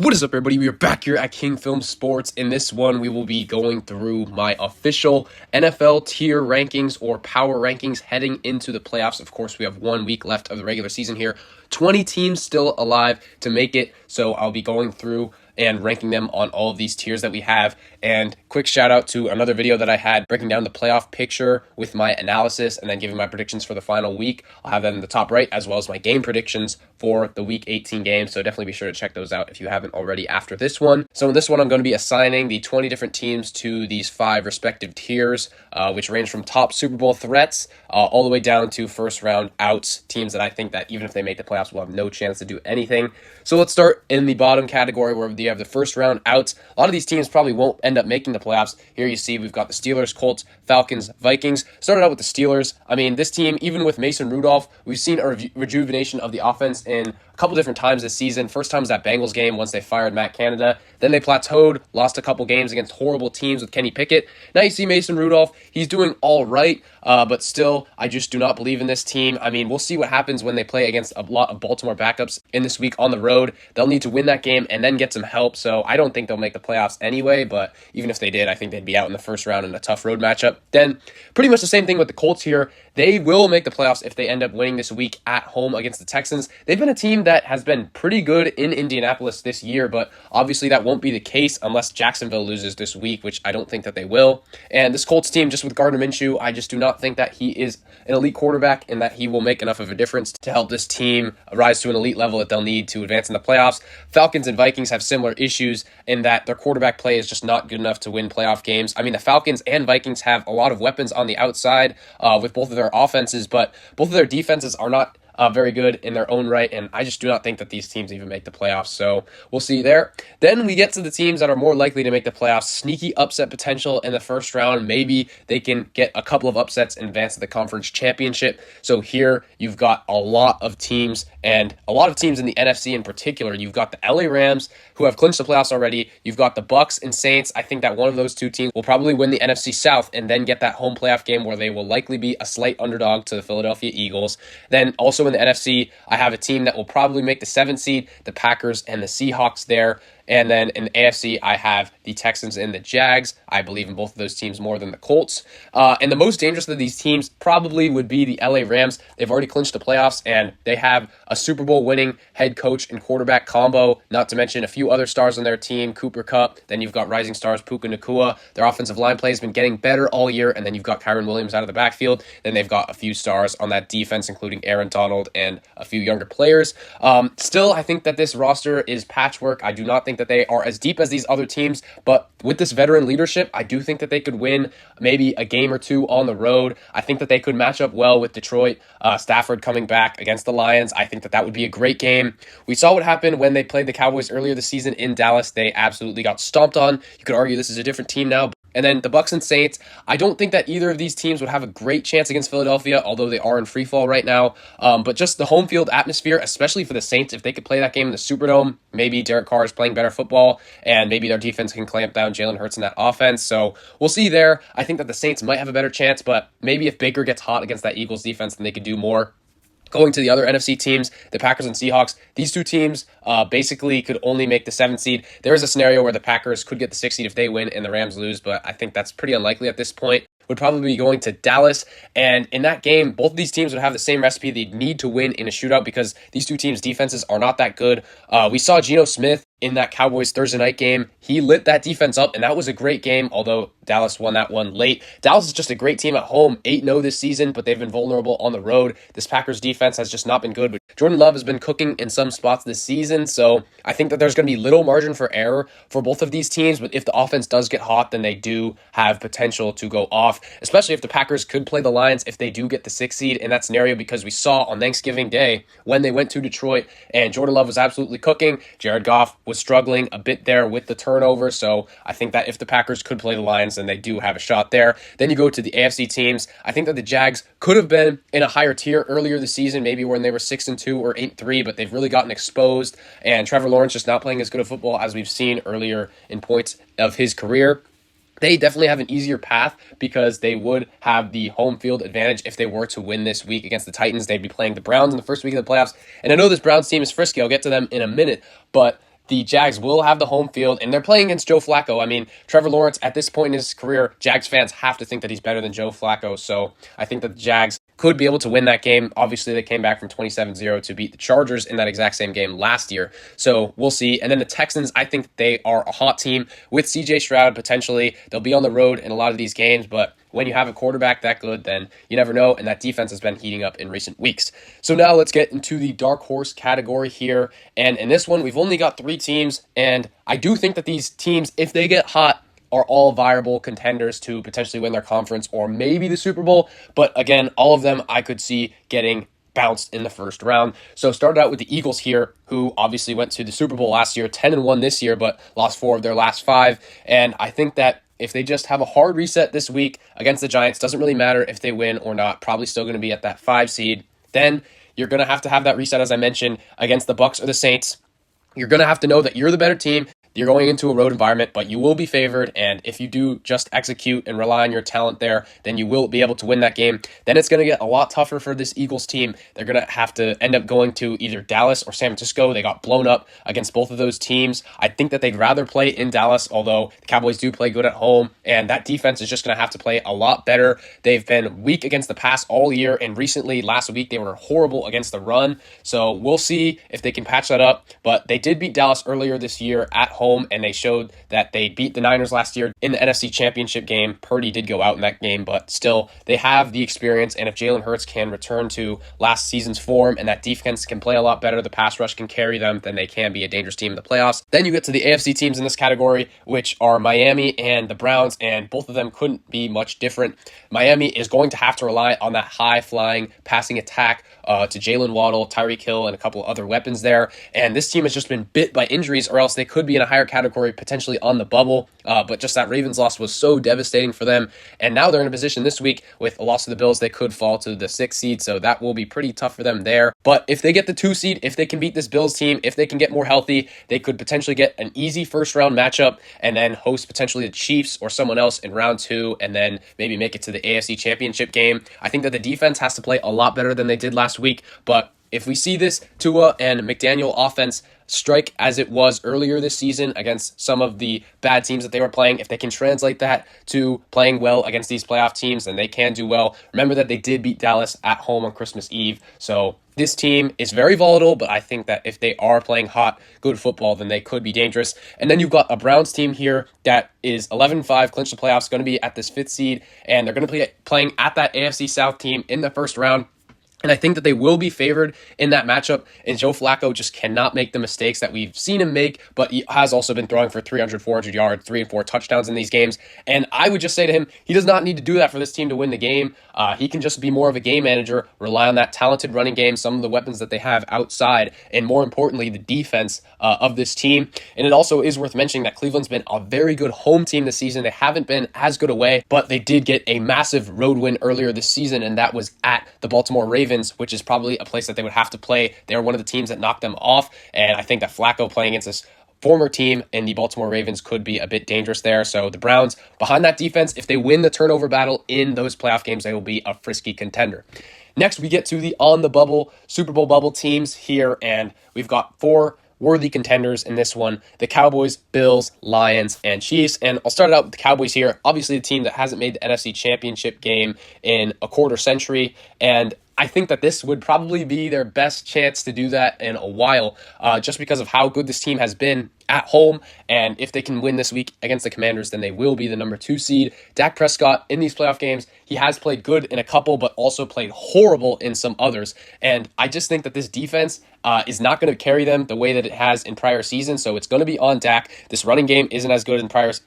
What is up, everybody? We are back here at King Film Sports. In this one, we will be going through my official NFL tier rankings or power rankings heading into the playoffs. Of course, we have 1 week left of the regular season here. 20 teams still alive to make it, so I'll be going through and ranking them on all of these tiers that we have. And quick shout out to another video that I had breaking down the playoff picture with my analysis and then giving my predictions for the final week. I'll have that in the top right, as well as my game predictions for the week 18 games. So definitely be sure to check those out if you haven't already after this one. So in this one, I'm going to be assigning the 20 different teams to these 5 respective tiers, which range from top Super Bowl threats all the way down to first round outs, teams that I think that even if they make the playoffs will have no chance to do anything. So let's start in the bottom category where you have the first round outs. A lot of these teams probably won't end up making the playoffs. Here you see we've got the Steelers, Colts, Falcons, Vikings. Started out with the Steelers. I mean, this team, even with Mason Rudolph, we've seen a rejuvenation of the offense in a couple different times this season. First time was that Bengals game once they fired Matt Canada. Then they plateaued, lost a couple games against horrible teams with Kenny Pickett. Now you see Mason Rudolph. He's doing all right, but still, I just do not believe in this team. I mean, we'll see what happens when they play against a lot of Baltimore backups in this week on the road. They'll need to win that game and then get some help, so I don't think they'll make the playoffs anyway, but even if they did, I think they'd be out in the first round in a tough road matchup. Then, pretty much the same thing with the Colts here. They will make the playoffs if they end up winning this week at home against the Texans. They've been a team that has been pretty good in Indianapolis this year, but obviously that won't be the case unless Jacksonville loses this week, which I don't think that they will. And this Colts team, just with Gardner Minshew, I just do not think that he is an elite quarterback and that he will make enough of a difference to help this team rise to an elite level that they'll need to advance in the playoffs. Falcons and Vikings have similar issues in that their quarterback play is just not good enough to win playoff games. I mean, the Falcons and Vikings have a lot of weapons on the outside with both of their offenses, but both of their defenses are not very good in their own right, and I just do not think that these teams even make the playoffs, so we'll see there. Then we get to the teams that are more likely to make the playoffs. Sneaky upset potential in the first round. Maybe they can get a couple of upsets and advance to the conference championship. So here you've got a lot of teams, and a lot of teams in the NFC in particular. You've got the LA Rams, who have clinched the playoffs already. You've got the Bucks and Saints. I think that one of those two teams will probably win the NFC South and then get that home playoff game where they will likely be a slight underdog to the Philadelphia Eagles. Then also in the NFC, I have a team that will probably make the 7th seed, the Packers and the Seahawks there. And then in the AFC, I have the Texans and the Jags. I believe in both of those teams more than the Colts. And the most dangerous of these teams probably would be the LA Rams. They've already clinched the playoffs, and they have a Super Bowl winning head coach and quarterback combo, not to mention a few other stars on their team, Cooper Kupp. Then you've got rising stars Puka Nacua. Their offensive line play has been getting better all year, and then you've got Kyren Williams out of the backfield. Then they've got a few stars on that defense, including Aaron Donald and a few younger players. Still, I think that this roster is patchwork. I do not think that they are as deep as these other teams, but with this veteran leadership, I do think that they could win maybe a game or two on the road. I think that they could match up well with Detroit. Stafford coming back against the Lions, I think that that would be a great game. We saw what happened when they played the Cowboys earlier this season in Dallas. They absolutely got stomped on. You could argue this is a different team now. And then the Bucks and Saints, I don't think that either of these teams would have a great chance against Philadelphia, although they are in free fall right now. But just the home field atmosphere, especially for the Saints, if they could play that game in the Superdome, maybe Derek Carr is playing better football, and maybe their defense can clamp down Jalen Hurts in that offense. So we'll see there. I think that the Saints might have a better chance, but maybe if Baker gets hot against that Eagles defense, then they could do more. Going to the other NFC teams, the Packers and Seahawks, these two teams basically could only make the 7th seed. There is a scenario where the Packers could get the 6th seed if they win and the Rams lose, but I think that's pretty unlikely at this point. Would probably be going to Dallas, and in that game, both of these teams would have the same recipe. They'd need to win in a shootout because these two teams' defenses are not that good. We saw Geno Smith in that Cowboys Thursday night game. He lit that defense up, and that was a great game, although Dallas won that one late. Dallas is just a great team at home, 8-0 this season, but they've been vulnerable on the road. This Packers defense has just not been good, but Jordan Love has been cooking in some spots this season, so I think that there's going to be little margin for error for both of these teams, but if the offense does get hot, then they do have potential to go off, especially if the Packers could play the Lions if they do get the 6th seed in that scenario, because we saw on Thanksgiving Day when they went to Detroit and Jordan Love was absolutely cooking. Jared Goff was struggling a bit there with the turnover, so I think that if the Packers could play the Lions, then they do have a shot there. Then you go to the AFC teams. I think that the Jags could have been in a higher tier earlier this season, maybe when they were 6-2 or 8-3, but they've really gotten exposed, and Trevor Lawrence just not playing as good of football as we've seen earlier in points of his career. They definitely have an easier path because they would have the home field advantage if they were to win this week against the Titans. They'd be playing the Browns in the first week of the playoffs. And I know this Browns team is frisky. I'll get to them in a minute. But the Jags will have the home field, and they're playing against Joe Flacco. I mean, Trevor Lawrence, at this point in his career, Jags fans have to think that he's better than Joe Flacco. So I think that the Jags could be able to win that game. Obviously, they came back from 27-0 to beat the Chargers in that exact same game last year. So we'll see. And then the Texans, I think they are a hot team with CJ Stroud potentially. They'll be on the road in a lot of these games, but when you have a quarterback that good, then you never know, and that defense has been heating up in recent weeks. So now let's get into the dark horse category here. And in this one, we've only got 3 teams, and I do think that these teams, if they get hot, are all viable contenders to potentially win their conference or maybe the Super Bowl. But again, all of them I could see getting bounced in the first round. So started out with the Eagles here, who obviously went to the Super Bowl last year, 10-1 this year, but lost 4 of their last 5. And I think that if they just have a hard reset this week against the Giants, doesn't really matter if they win or not, probably still going to be at that 5 seed. Then you're going to have that reset, as I mentioned, against the Bucs or the Saints. You're going to have to know that you're the better team. You're going into a road environment, but you will be favored, and if you do just execute and rely on your talent there, then you will be able to win that game. Then it's going to get a lot tougher for this Eagles team. They're going to have to end up going to either Dallas or San Francisco. They got blown up against both of those teams. I think that they'd rather play in Dallas, although the Cowboys do play good at home, and that defense is just going to have to play a lot better. They've been weak against the pass all year, and recently, last week, they were horrible against the run. So we'll see if they can patch that up, but they did beat Dallas earlier this year at home, and they showed that they beat the Niners last year in the NFC Championship game. Purdy did go out in that game, but still, they have the experience, and if Jalen Hurts can return to last season's form and that defense can play a lot better, the pass rush can carry them, then they can be a dangerous team in the playoffs. Then you get to the AFC teams in this category, which are Miami and the Browns, and both of them couldn't be much different. Miami is going to have to rely on that high-flying passing attack to Jalen Waddle, Tyreek Hill, and a couple of other weapons there, and this team has just been bit by injuries, or else they could be in a higher category, potentially on the bubble, but just that Ravens loss was so devastating for them, and now they're in a position this week with a loss to the Bills, they could fall to the 6th seed, so that will be pretty tough for them there. But if they get the 2 seed, if they can beat this Bills team, if they can get more healthy, they could potentially get an easy first round matchup and then host potentially the Chiefs or someone else in round 2 and then maybe make it to the AFC Championship game. I think that the defense has to play a lot better than they did last week, but if we see this Tua and McDaniel offense strike as it was earlier this season against some of the bad teams that they were playing, if they can translate that to playing well against these playoff teams, then they can do well. Remember that they did beat Dallas at home on Christmas Eve, so this team is very volatile, but I think that if they are playing hot, good football, then they could be dangerous. And then you've got a Browns team here that is 11-5, clinched the playoffs, going to be at this 5th seed, and they're going to be playing at that AFC South team in the first round. And I think that they will be favored in that matchup, and Joe Flacco just cannot make the mistakes that we've seen him make, but he has also been throwing for 300, 400 yards, 3 and 4 touchdowns in these games, and I would just say to him, he does not need to do that for this team to win the game. He can just be more of a game manager, rely on that talented running game, some of the weapons that they have outside, and more importantly, the defense of this team. And it also is worth mentioning that Cleveland's been a very good home team this season. They haven't been as good away, but they did get a massive road win earlier this season, and that was at the Baltimore Ravens, which is probably a place that they would have to play. They're one of the teams that knocked them off, and I think that Flacco playing against this former team in the Baltimore Ravens could be a bit dangerous there. So the Browns, behind that defense, if they win the turnover battle in those playoff games, they will be a frisky contender. Next, we get to the on the bubble, Super Bowl bubble teams here, and we've got 4 worthy contenders in this one: the Cowboys, Bills, Lions, and Chiefs. And I'll start it out with the Cowboys here. Obviously, the team that hasn't made the NFC Championship game in a quarter century, and I think that this would probably be their best chance to do that in a while, just because of how good this team has been at home, and if they can win this week against the Commanders, then they will be the number 2 seed. Dak Prescott, in these playoff games, he has played good in a couple, but also played horrible in some others, and I just think that this defense is not going to carry them the way that it has in prior seasons, so it's going to be on Dak. This running game isn't as good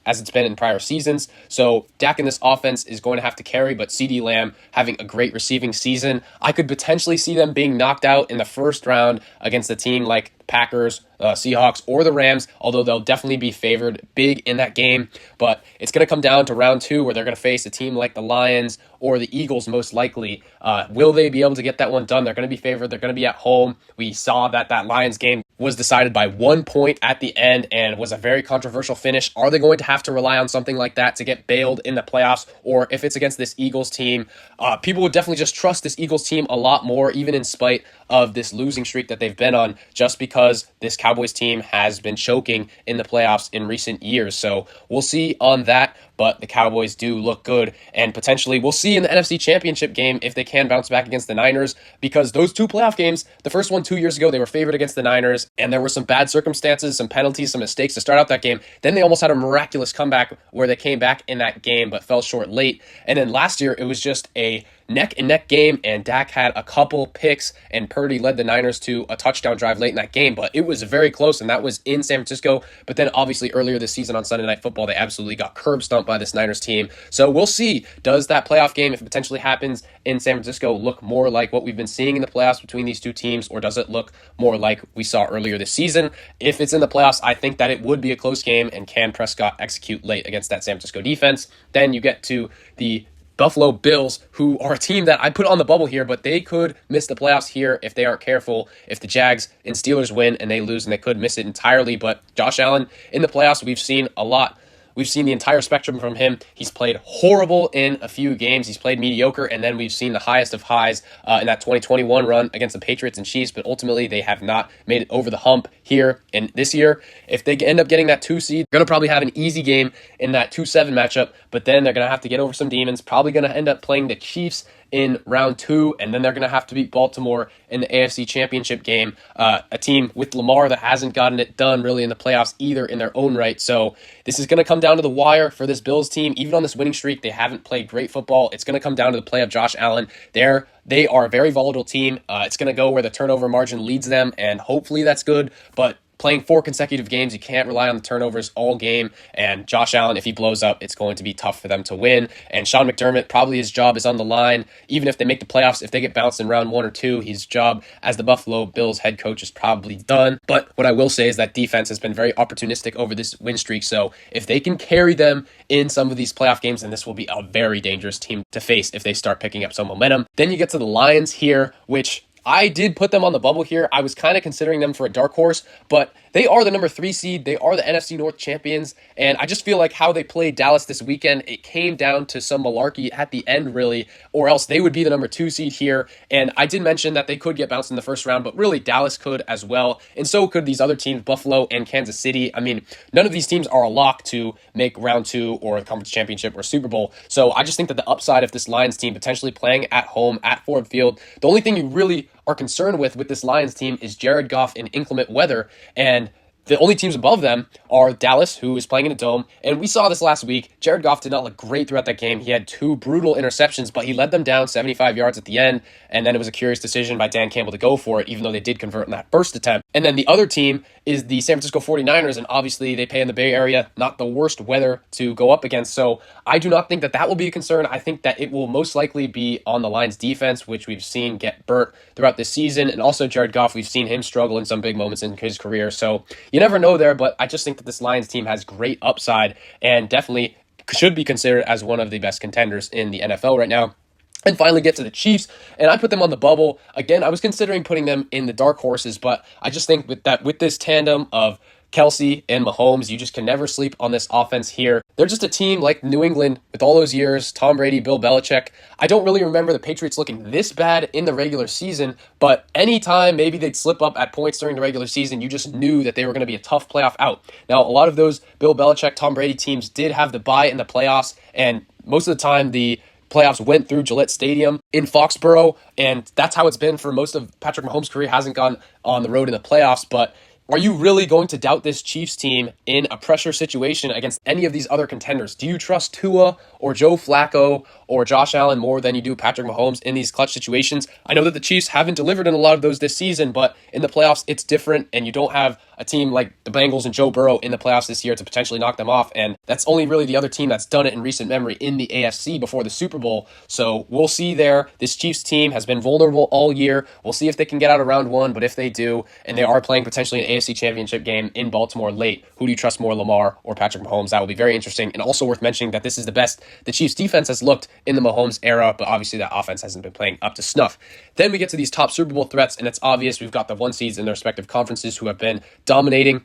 as it's been in prior seasons, so Dak in this offense is going to have to carry, but CeeDee Lamb having a great receiving season. I could potentially see them being knocked out in the first round against a team like Packers, Seahawks, or the Rams, although they'll definitely be favored big in that game. But it's going to come down to round 2, where they're going to face a team like the Lions or the Eagles, most likely. Will they be able to get that one done? They're going to be favored. They're going to be at home. We saw that Lions game was decided by 1 point at the end and was a very controversial finish. Are they going to have to rely on something like that to get bailed in the playoffs? Or if it's against this Eagles team, people would definitely just trust this Eagles team a lot more, even in spite of this losing streak that they've been on, just because this Cowboys team has been choking in the playoffs in recent years. So we'll see on that, but the Cowboys do look good, and potentially we'll see in the NFC Championship game if they can bounce back against the Niners, because those two playoff games, the first one 2 years ago, they were favored against the Niners, and there were some bad circumstances, some penalties, some mistakes to start out that game. Then they almost had a miraculous comeback where they came back in that game but fell short late. And then last year, it was just a neck and neck game, and Dak had a couple picks, and Purdy led the Niners to a touchdown drive late in that game, but it was very close, and that was in San Francisco. But then obviously earlier this season on Sunday Night Football, they absolutely got curb stomped by this Niners team. So we'll see, does that playoff game, if it potentially happens in San Francisco, look more like what we've been seeing in the playoffs between these two teams, or does it look more like we saw earlier this season? If it's in the playoffs, I think that it would be a close game, and can Prescott execute late against that San Francisco defense? Then you get to the Buffalo Bills, who are a team that I put on the bubble here, but they could miss the playoffs here if they aren't careful. If the Jags and Steelers win and they lose, and they could miss it entirely. But Josh Allen in the playoffs, we've seen a lot. We've seen the entire spectrum from him. He's played horrible in a few games. He's played mediocre, and then we've seen the highest of highs in that 2021 run against the Patriots and Chiefs, but ultimately they have not made it over the hump here. And this year, if they end up getting that 2 seed, they're going to probably have an easy game in that 2-7 matchup, but then they're going to have to get over some demons, probably going to end up playing the Chiefs in round 2, and then they're going to have to beat Baltimore in the AFC Championship game, a team with Lamar that hasn't gotten it done really in the playoffs either in their own right. So this is going to come down to the wire for this Bills team. Even on this winning streak, they haven't played great football. It's going to come down to the play of Josh Allen. They are a very volatile team. It's going to go where the turnover margin leads them, and hopefully that's good, but playing 4 consecutive games, you can't rely on the turnovers all game. And Josh Allen, if he blows up, it's going to be tough for them to win. And Sean McDermott, probably his job is on the line. Even if they make the playoffs, if they get bounced in round 1 or 2, his job as the Buffalo Bills head coach is probably done. But what I will say is that defense has been very opportunistic over this win streak. So if they can carry them in some of these playoff games, then this will be a very dangerous team to face if they start picking up some momentum. Then you get to the Lions here, which I did put them on the bubble here. I was kind of considering them for a dark horse, but they are the number 3 seed. They are the NFC North champions, and I just feel like how they played Dallas this weekend, it came down to some malarkey at the end, really, or else they would be the number 2 seed here. And I did mention that they could get bounced in the first round, but really Dallas could as well, and so could these other teams, Buffalo and Kansas City. I mean, none of these teams are a lock to make round 2 or a conference championship or Super Bowl. So I just think that the upside of this Lions team potentially playing at home at Ford Field, the only thing you really are concerned with this Lions team is Jared Goff in inclement weather, and the only teams above them are Dallas, who is playing in a dome, and we saw this last week. Jared Goff did not look great throughout that game. He had 2 brutal interceptions, but he led them down 75 yards at the end, and then it was a curious decision by Dan Campbell to go for it, even though they did convert in that first attempt. And then the other team is the San Francisco 49ers, and obviously they play in the Bay Area, not the worst weather to go up against, so I do not think that that will be a concern. I think that it will most likely be on the Lions defense, which we've seen get burnt throughout this season, and also Jared Goff, we've seen him struggle in some big moments in his career, so you never know there, but I just think that this Lions team has great upside and definitely should be considered as one of the best contenders in the NFL right now. And finally get to the Chiefs, and I put them on the bubble. Again, I was considering putting them in the dark horses, but I just think with this tandem of Kelsey and Mahomes, you just can never sleep on this offense here. They're just a team like New England with all those years, Tom Brady, Bill Belichick. I don't really remember the Patriots looking this bad in the regular season, but anytime maybe they'd slip up at points during the regular season, you just knew that they were going to be a tough playoff out. Now, a lot of those Bill Belichick, Tom Brady teams did have the bye in the playoffs, and most of the time the playoffs went through Gillette Stadium in Foxborough, and that's how it's been for most of Patrick Mahomes' career. Hasn't gone on the road in the playoffs, but are you really going to doubt this Chiefs team in a pressure situation against any of these other contenders? Do you trust Tua or Joe Flacco or Josh Allen more than you do Patrick Mahomes in these clutch situations? I know that the Chiefs haven't delivered in a lot of those this season, but in the playoffs, it's different, and you don't have a team like the Bengals and Joe Burrow in the playoffs this year to potentially knock them off, and that's only really the other team that's done it in recent memory in the AFC before the Super Bowl. So we'll see there. This Chiefs team has been vulnerable all year. We'll see if they can get out of round 1, but if they do, and they are playing potentially an AFC Championship game in Baltimore late, who do you trust more, Lamar or Patrick Mahomes? That will be very interesting, and also worth mentioning that this is the best the Chiefs defense has looked in the Mahomes era, but obviously that offense hasn't been playing up to snuff. Then we get to these top Super Bowl threats, and it's obvious we've got the 1 seeds in their respective conferences who have been dominating.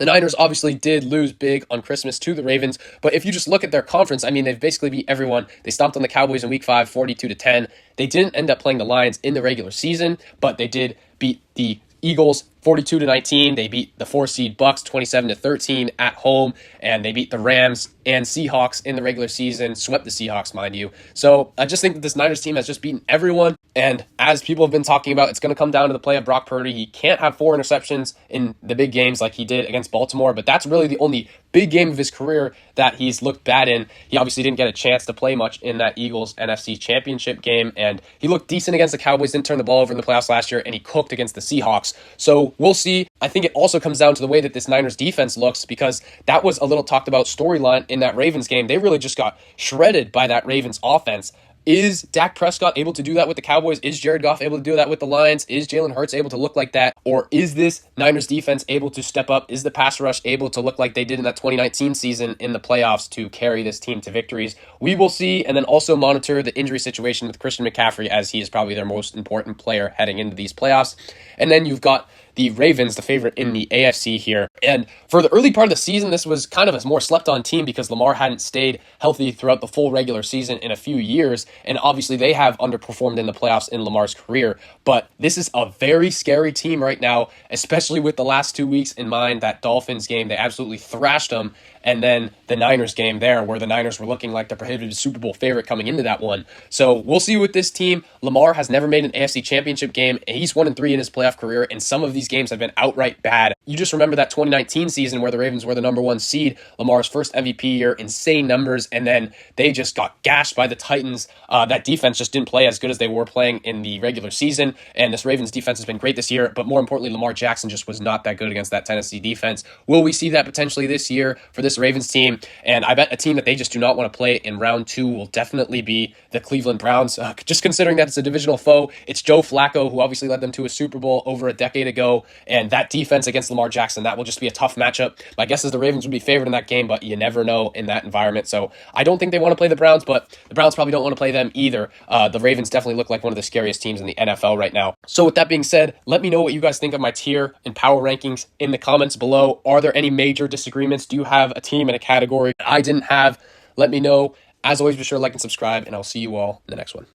The Niners obviously did lose big on Christmas to the Ravens, but if you just look at their conference, I mean, they've basically beat everyone. They stomped on the Cowboys in week 5, 42-10. They didn't end up playing the Lions in the regular season, but they did beat the Eagles 42-19. They beat the 4 seed Bucks 27-13 at home, and they beat the Rams and Seahawks in the regular season, swept the Seahawks, mind you. So I just think that this Niners team has just beaten everyone. And as people have been talking about, it's going to come down to the play of Brock Purdy. He can't have 4 interceptions in the big games like he did against Baltimore, but that's really the only big game of his career that he's looked bad in. He obviously didn't get a chance to play much in that Eagles NFC Championship game, and he looked decent against the Cowboys, didn't turn the ball over in the playoffs last year, and he cooked against the Seahawks. So we'll see. I think it also comes down to the way that this Niners defense looks, because that was a little talked about storyline in that Ravens game. They really just got shredded by that Ravens offense. Is Dak Prescott able to do that with the Cowboys? Is Jared Goff able to do that with the Lions? Is Jalen Hurts able to look like that? Or is this Niners defense able to step up? Is the pass rush able to look like they did in that 2019 season in the playoffs to carry this team to victories? We will see, and then also monitor the injury situation with Christian McCaffrey, as he is probably their most important player heading into these playoffs. And then you've got the Ravens, the favorite in the AFC here. And for the early part of the season, this was kind of a more slept-on team because Lamar hadn't stayed healthy throughout the full regular season in a few years. And obviously they have underperformed in the playoffs in Lamar's career. But this is a very scary team right now, especially with the last 2 weeks in mind. That Dolphins game, they absolutely thrashed them. And then the Niners game there, where the Niners were looking like the prohibited Super Bowl favorite coming into that one. So we'll see with this team. Lamar has never made an AFC Championship game, and he's 1-3 in his playoff career, and some of these games have been outright bad. You just remember that 2019 season where the Ravens were the number 1 seed, Lamar's first MVP year, insane numbers, and then they just got gashed by the Titans. That defense just didn't play as good as they were playing in the regular season, and this Ravens defense has been great this year, but more importantly, Lamar Jackson just was not that good against that Tennessee defense. Will we see that potentially this year for this Ravens team? And I bet a team that they just do not want to play in round 2 will definitely be the Cleveland Browns. Just considering that it's a divisional foe, it's Joe Flacco, who obviously led them to a Super Bowl over a decade ago, and that defense against Lamar Jackson, that will just be a tough matchup. My guess is the Ravens would be favored in that game, but you never know in that environment. So I don't think they want to play the Browns, but the Browns probably don't want to play them either. The Ravens definitely look like one of the scariest teams in the NFL right now. So with that being said, let me know what you guys think of my tier and power rankings in the comments below. Are there any major disagreements? Do you have a team in a category I didn't have? Let me know. As always, be sure to like and subscribe, and I'll see you all in the next one.